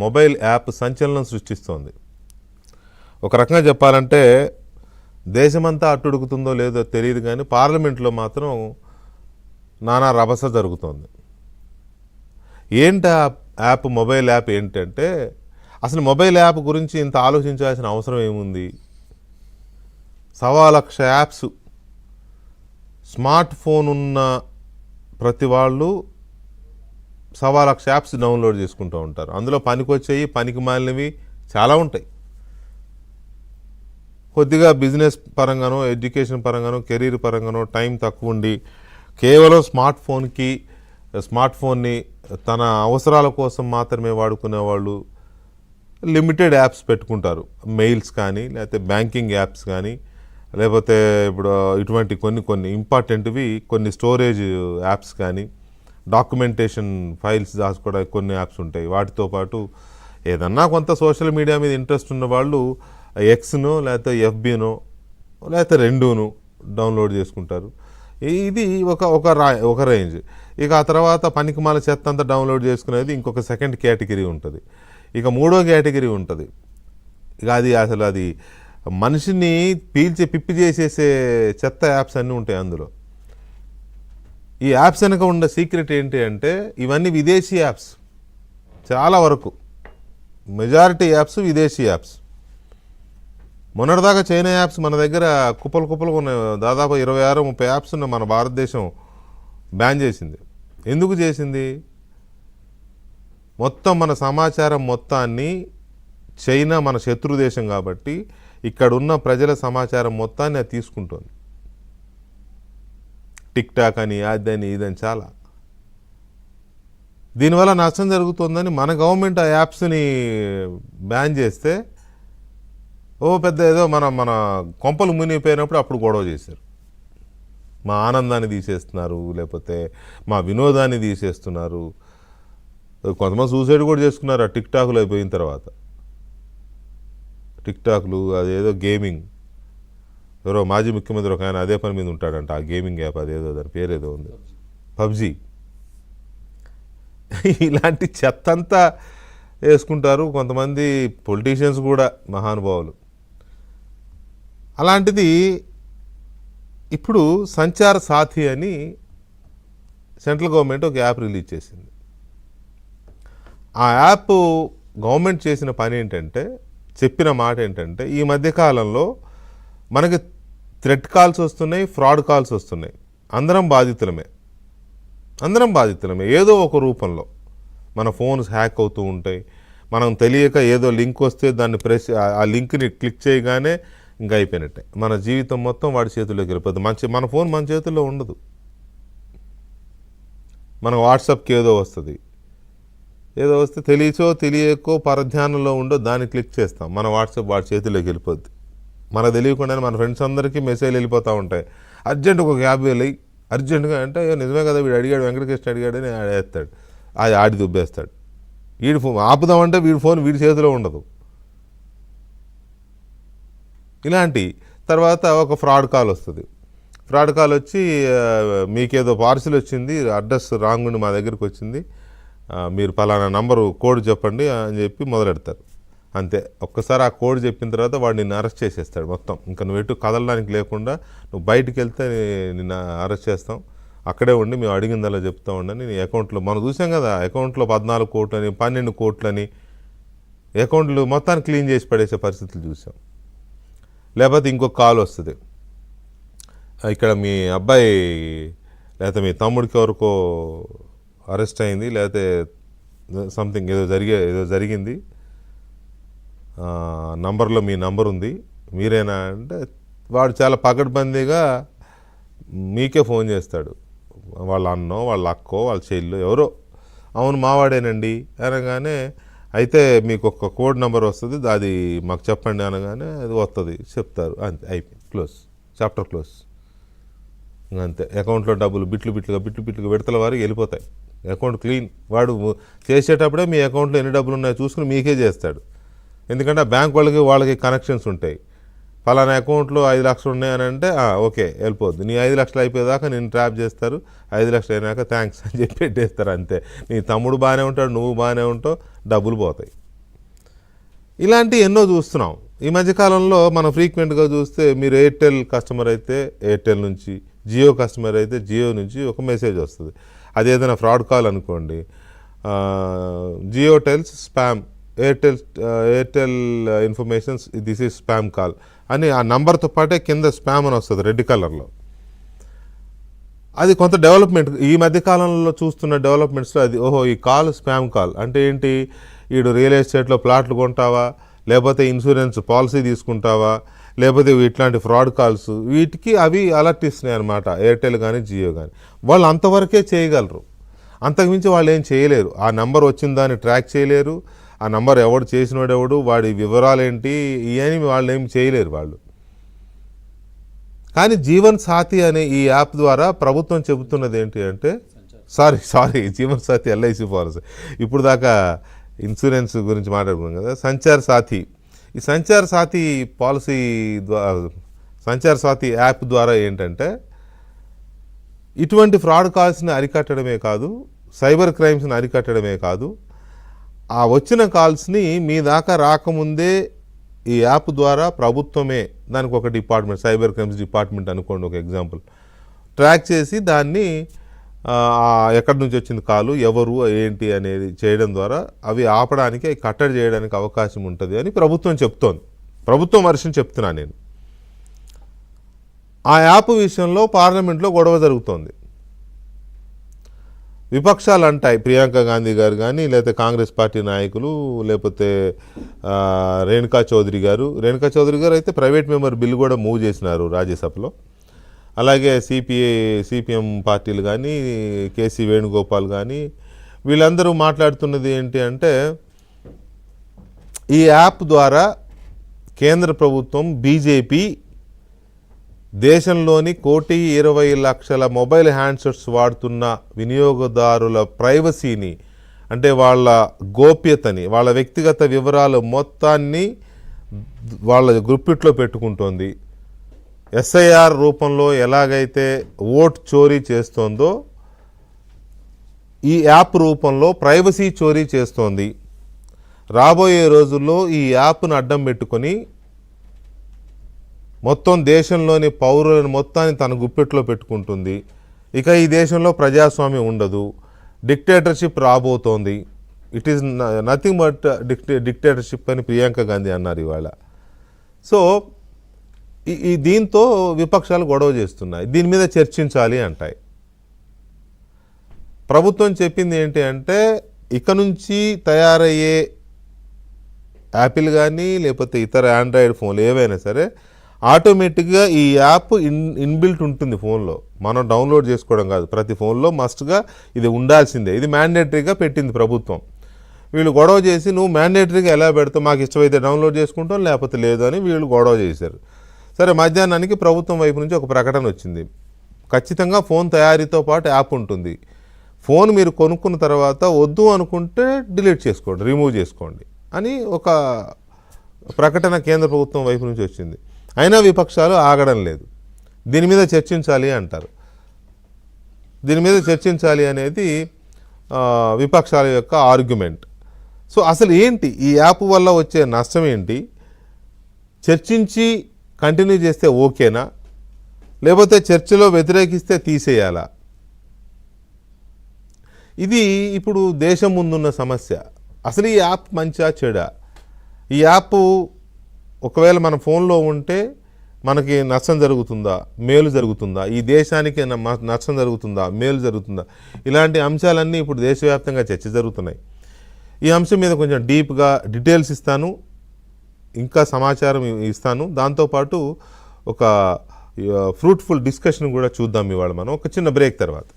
Mobile app సంచలనం సృష్టిస్తోంది. ఒక రకంగా చెప్పాలంటే దేశమంతా అట్టుడుకుతుందో లేదో తెలియదు కానీ పార్లమెంట్లో మాత్రం నానా రభస జరుగుతోంది. ఏంటి ఆ యాప్, మొబైల్ యాప్ ఏంటంటే, అసలు మొబైల్ యాప్ గురించి ఇంత ఆలోచించాల్సిన అవసరం ఏముంది? 1,00,000 యాప్స్ స్మార్ట్ ఫోన్ ఉన్న ప్రతి వాళ్ళు 1,00,000 యాప్స్ డౌన్లోడ్ చేసుకుంటూ ఉంటారు. అందులో పనికొచ్చేవి, పనికి మాలినవి చాలా ఉంటాయి. కొద్దిగా బిజినెస్ పరంగానో, ఎడ్యుకేషన్ పరంగానో, కెరీర్ పరంగానో టైం తక్కువ ఉండి కేవలం స్మార్ట్ ఫోన్ని తన అవసరాల కోసం మాత్రమే వాడుకునే వాళ్ళు లిమిటెడ్ యాప్స్ పెట్టుకుంటారు. మెయిల్స్ కానీ, లేకపోతే బ్యాంకింగ్ యాప్స్ కానీ, లేకపోతే ఇప్పుడు ఇటువంటి కొన్ని ఇంపార్టెంట్వి కొన్ని స్టోరేజ్ యాప్స్ కానీ, డాక్యుమెంటేషన్ ఫైల్స్ దాచుకోవడానికి కొన్ని యాప్స్ ఉంటాయి. వాటితో పాటు ఏదన్నా కొంత సోషల్ మీడియా మీద ఇంట్రెస్ట్ ఉన్న వాళ్ళు ఎక్స్నో లేకపోతే ఎఫ్బీనో లేకపోతే రెండూను డౌన్లోడ్ చేసుకుంటారు. ఇది ఒక రేంజ్. ఇక ఆ తర్వాత పనికిమాల చెత్త అంతా డౌన్లోడ్ చేసుకునేది ఇంకొక సెకండ్ కేటగిరీ ఉంటుంది. ఇక మూడో కేటగిరీ ఉంటుంది. ఇక అది మనిషిని పీల్చి పిప్పి చేసేసే చెత్త యాప్స్ అన్నీ ఉంటాయి అందులో. ఈ యాప్స్ వెనక ఉన్న సీక్రెట్ ఏంటి అంటే, ఇవన్నీ విదేశీ యాప్స్. చాలా వరకు మెజారిటీ యాప్స్ విదేశీ యాప్స్. మొన్నటిదాకా చైనా యాప్స్ మన దగ్గర కుప్పలు ఉన్నాయి. దాదాపు 26-30 యాప్స్ ఉన్న మన భారతదేశం బ్యాన్ చేసింది. ఎందుకు చేసింది? మొత్తం మన సమాచారం మొత్తాన్ని, చైనా మన శత్రు దేశం కాబట్టి ఇక్కడున్న ప్రజల సమాచారం మొత్తాన్ని అది తీసుకుంటుంది. టిక్ టాక్ అని, అదని ఇదని చాలా. దీనివల్ల నష్టం జరుగుతుందని మన గవర్నమెంట్ ఆ యాప్స్ని బ్యాన్ చేస్తే పెద్ద ఏదో మన కొంపలు మునిగిపోయినప్పుడు అప్పుడు గొడవ చేశారు. మా ఆనందాన్ని తీసేస్తున్నారు, లేకపోతే మా వినోదాన్ని తీసేస్తున్నారు. కొంతమంది సూసైడ్ కూడా చేసుకున్నారు ఆ టిక్ టాక్లు అయిపోయిన తర్వాత. టిక్ టాక్లు, అదేదో గేమింగ్. ఎవరో మాజీ ముఖ్యమంత్రి ఒక ఆయన అదే పని మీద ఉంటాడంట. ఆ గేమింగ్ యాప్ అదేదో, దాని పేరేదో ఉంది, పబ్జీ. ఇలాంటి చెత్త అంతా వేసుకుంటారు కొంతమంది పొలిటీషియన్స్ కూడా, మహానుభావులు. అలాంటిది ఇప్పుడు సంచార్ సాథి అని సెంట్రల్ గవర్నమెంట్ ఒక యాప్ రిలీజ్ చేసింది. ఆ యాప్ గవర్నమెంట్ చేసిన పని ఏంటంటే, చెప్పిన మాట ఏంటంటే, ఈ మధ్యకాలంలో మనకి థ్రెట్ కాల్స్ వస్తున్నాయి, ఫ్రాడ్ కాల్స్ వస్తున్నాయి. అందరం బాధితులమే ఏదో ఒక రూపంలో. మన ఫోన్స్ హ్యాక్ అవుతూ ఉంటాయి. మనం తెలియక ఏదో లింక్ వస్తే దాన్ని ఆ లింక్ని క్లిక్ చేయగానే ఇంకా అయిపోయినట్టే. మన జీవితం మొత్తం వాడి చేతుల్లోకి వెళ్ళిపోతుంది. మన ఫోన్ మన చేతుల్లో ఉండదు. మన వాట్సాప్కి ఏదో వస్తే తెలియకో పరధ్యానంలో ఉండో దాన్ని క్లిక్ చేస్తాం. మన వాట్సాప్ వాడి చేతుల్లోకి వెళ్ళిపోద్ది. మనకు తెలియకుండానే మన ఫ్రెండ్స్ అందరికీ మెసేజ్లు వెళ్ళిపోతూ ఉంటాయి. అర్జెంట్ ఒక 50,000 అర్జెంటుగా అంటే, నిజమే కదా వీడు అడిగాడు, వెంకటకృష్ణ అడిగాడని ఆడేస్తాడు. అది ఆడి దుబ్బేస్తాడు. వీడి ఫోన్ ఆపుదామంటే వీడి ఫోన్ వీడి చేతిలో ఉండదు. ఇలాంటి తర్వాత ఒక ఫ్రాడ్ కాల్ వస్తుంది. ఫ్రాడ్ కాల్ వచ్చి, మీకేదో పార్సిల్ వచ్చింది, అడ్రస్ రాంగ్ ఉండి మా దగ్గరికి వచ్చింది, మీరు పలానా నంబరు కోడ్ చెప్పండి అని చెప్పి మొదలెడతారు. అంతే. ఒక్కసారి ఆ కోడ్ చెప్పిన తర్వాత వాడు నిన్ను అరెస్ట్ చేసేస్తాడు మొత్తం. ఇంకా నువ్వు ఎటు కదలడానికి లేకుండా, నువ్వు బయటికి వెళ్తే నిన్ను అరెస్ట్ చేస్తాం, అక్కడే ఉండి మేము అడిగిందలా చెప్తా ఉండని నీ అకౌంట్లో, మనం చూసాం కదా అకౌంట్లో 14 కోట్లని 12 కోట్లని అకౌంట్లు మొత్తాన్ని క్లీన్ చేసి పడేసే పరిస్థితులు చూసాం. లేకపోతే ఇంకొక కాల్ వస్తుంది, ఇక్కడ మీ అబ్బాయి లేకపోతే మీ తమ్ముడికి ఎవరికో అరెస్ట్ అయింది, లేకపోతే సంథింగ్ ఏదో జరిగింది, నంబర్లో మీ నంబర్ ఉంది, మీరేనా అంటే వాడు చాలా పకడ్బందీగా మీకే ఫోన్ చేస్తాడు. వాళ్ళ అన్నో, వాళ్ళ అక్కో, వాళ్ళ చెల్లో ఎవరో, అవును మావాడేనండి అనగానే, అయితే మీకు ఒక కోడ్ నెంబర్ వస్తుంది, అది మాకు చెప్పండి అనగానే అది వస్తుంది, చెప్తారు, అంతే, అయిపోయింది, క్లోజ్, చాప్టర్ క్లోజ్. అంతే. అకౌంట్లో డబ్బులు బిట్లుగా విడతల వారికి వెళ్ళిపోతాయి. Account clean. వాడు చేసేటప్పుడే మీ అకౌంట్లో ఎన్ని డబ్బులు ఉన్నాయో చూసుకుని మీకే చేస్తాడు. ఎందుకంటే ఆ బ్యాంక్ వాళ్ళకి కనెక్షన్స్ ఉంటాయి. పలానా అకౌంట్లో 5 లక్షలు ఉన్నాయని అంటే ఓకే వెళ్ళిపోద్ది. నీ 5 లక్షలు అయిపోయేదాకా నేను ట్రాప్ చేస్తారు, 5 లక్షలు అయినాక థ్యాంక్స్ అని చెప్పి పెట్టేస్తారు అంతే. నీ తమ్ముడు బాగానే ఉంటాడు, నువ్వు బాగానే ఉంటావు, డబ్బులు పోతాయి. ఇలాంటి ఎన్నో చూస్తున్నాం ఈ మధ్యకాలంలో. మనం ఫ్రీక్వెంట్గా చూస్తే మీరు ఎయిర్టెల్ కస్టమర్ అయితే ఎయిర్టెల్ నుంచి, జియో కస్టమర్ అయితే జియో నుంచి ఒక మెసేజ్ వస్తుంది. అది ఏదైనా ఫ్రాడ్ కాల్ అనుకోండి, Jio tells spam, Airtel informations this is spam call అని ఆ నంబర్తో పాటే కింద స్పామ్ అని వస్తుంది రెడ్ కలర్లో. అది కొంత డెవలప్మెంట్ ఈ మధ్యకాలంలో చూస్తున్న డెవలప్మెంట్స్లో అది ఈ కాల్ స్పామ్ కాల్ అంటే ఏంటి, వీడు రియల్ ఎస్టేట్లో ప్లాట్లు కొంటావా, లేకపోతే ఇన్సూరెన్స్ పాలసీ తీసుకుంటావా, లేకపోతే ఇట్లాంటి ఫ్రాడ్ కాల్స్, వీటికి అవి అలర్ట్ ఇస్తున్నాయి అనమాట. ఎయిర్టెల్ కానీ జియో కానీ వాళ్ళు అంతవరకే చేయగలరు, అంతకుమించి వాళ్ళు ఏం చేయలేరు. ఆ నంబర్ వచ్చిన దాన్ని ట్రాక్ చేయలేరు, ఆ నంబర్ ఎవడు చేసినోడు ఎవడు, వాడి వివరాలు ఏంటి, ఇవన్నీ వాళ్ళు ఏం చేయలేరు వాళ్ళు. కానీ జీవన్ సాథీ అనే ఈ యాప్ ద్వారా ప్రభుత్వం చెబుతున్నది ఏంటి అంటే, sorry Jeevan Saathi LIC policy, ఇప్పుడు దాకా ఇన్సూరెన్స్ గురించి మాట్లాడుకున్నాం కదా. సంచార్ సాథీ, ఈ సంచార్ సాథీ పాలసీ సంచార్ సాథీ యాప్ ద్వారా ఏంటంటే ఇటువంటి ఫ్రాడ్ కాల్స్ని అరికట్టడమే కాదు, సైబర్ క్రైమ్స్ని అరికట్టడమే కాదు, ఆ వచ్చిన కాల్స్ని మీ దాకా రాకముందే ఈ యాప్ ద్వారా ప్రభుత్వమే, దానికి ఒక డిపార్ట్మెంట్, సైబర్ క్రైమ్స్ డిపార్ట్మెంట్ అనుకోండి ఒక ఎగ్జాంపుల్, ట్రాక్ చేసి దాన్ని ఎక్కడి నుంచి వచ్చింది కాలు, ఎవరు ఏంటి అనేది చేయడం ద్వారా అవి ఆపడానికి, అవి కట్టడి చేయడానికి అవకాశం ఉంటుంది అని ప్రభుత్వం చెప్తోంది. ప్రభుత్వం వర్షన్ చెప్తున్నా నేను. ఆ యాప్ విషయంలో పార్లమెంట్లో గొడవ జరుగుతోంది. విపక్షాలు అంటాయి, ప్రియాంక గాంధీ గారు కానీ, లేకపోతే కాంగ్రెస్ పార్టీ నాయకులు, లేకపోతే రేణుకా చౌదరి గారు అయితే ప్రైవేట్ మెంబర్ బిల్ కూడా మూవ్ చేసినారు రాజ్యసభలో. అలాగే సిపిఎం పార్టీలు కానీ, కేసీ వేణుగోపాల్ కానీ, వీళ్ళందరూ మాట్లాడుతున్నది ఏంటి అంటే, ఈ యాప్ ద్వారా కేంద్ర ప్రభుత్వం బీజేపీ దేశంలోని 1,20,00,000 మొబైల్ హ్యాండ్సెట్స్ వాడుతున్న వినియోగదారుల ప్రైవసీని, అంటే వాళ్ళ గోప్యతని, వాళ్ళ వ్యక్తిగత వివరాలు మొత్తాన్ని వాళ్ళ గుప్పిట్లో పెట్టుకుంటోంది. ఎస్ఐఆర్ రూపంలో ఎలాగైతే ఓట్ చోరీ చేస్తోందో ఈ యాప్ రూపంలో ప్రైవసీ చోరీ చేస్తోంది. రాబోయే రోజుల్లో ఈ యాప్ను అడ్డం పెట్టుకొని మొత్తం దేశంలోని పౌరులను మొత్తాన్ని తన గుప్పెట్లో పెట్టుకుంటుంది. ఇక ఈ దేశంలో ప్రజాస్వామ్యం ఉండదు, డిక్టేటర్షిప్ రాబోతోంది. It is nothing but dictatorship అని ప్రియాంక గాంధీ అన్నారు ఇవాళ. సో ఈ దీంతో విపక్షాలు గొడవ చేస్తున్నాయి, దీని మీద చర్చించాలి అంటాయి. ప్రభుత్వం చెప్పింది ఏంటి అంటే, ఇక నుంచి తయారయ్యే యాపిల్ కానీ లేకపోతే ఇతర ఆండ్రాయిడ్ ఫోన్లు ఏవైనా సరే ఆటోమేటిక్గా ఈ యాప్ ఇన్బిల్ట్ ఉంటుంది ఫోన్లో, మనం డౌన్లోడ్ చేసుకోవడం కాదు. ప్రతి ఫోన్లో మస్ట్గా ఇది ఉండాల్సిందే, ఇది మ్యాండేటరీగా పెట్టింది ప్రభుత్వం. వీళ్ళు గొడవ చేసి, నువ్వు మ్యాండేటరీగా ఎలా పెడతావు, మాకు ఇష్టమైతే డౌన్లోడ్ చేసుకుంటాం లేకపోతే లేదు అని వీళ్ళు గొడవ చేశారు. సరే, మధ్యాహ్నానికి ప్రభుత్వం వైపు నుంచి ఒక ప్రకటన వచ్చింది, ఖచ్చితంగా ఫోన్ తయారీతో పాటు యాప్ ఉంటుంది, ఫోన్ మీరు కొనుక్కున్న తర్వాత వద్దు అనుకుంటే డిలీట్ చేసుకోండి, రిమూవ్ చేసుకోండి అని ఒక ప్రకటన కేంద్ర ప్రభుత్వం వైపు నుంచి వచ్చింది. అయినా విపక్షాలు ఆగడం లేదు, దీని మీద చర్చించాలి అంటారు. దీని మీద చర్చించాలి అనేది విపక్షాల యొక్క ఆర్గ్యుమెంట్. సో అసలు ఏంటి ఈ యాప్ వల్ల వచ్చే నష్టం ఏంటి, చర్చించి కంటిన్యూ చేస్తే ఓకేనా, లేకపోతే చర్చలో వ్యతిరేకిస్తే తీసేయాలా? ఇది ఇప్పుడు దేశం ముందున్న సమస్య. అసలు ఈ యాప్ మంచిగా చెడా? ఈ యాప్ ఒకవేళ మన ఫోన్లో ఉంటే మనకి నష్టం జరుగుతుందా, మేలు జరుగుతుందా, ఈ దేశానికి నష్టం జరుగుతుందా, మేలు జరుగుతుందా, ఇలాంటి అంశాలన్నీ ఇప్పుడు దేశవ్యాప్తంగా చర్చ జరుగుతున్నాయి. ఈ అంశం మీద కొంచెం డీప్గా డీటెయిల్స్ ఇస్తాను, ఇంకా సమాచారం ఇస్తాను. దాంతోపాటు ఒక ఫ్రూట్ఫుల్ డిస్కషన్ కూడా చూద్దాం ఇవాళ మనం ఒక చిన్న బ్రేక్ తర్వాత.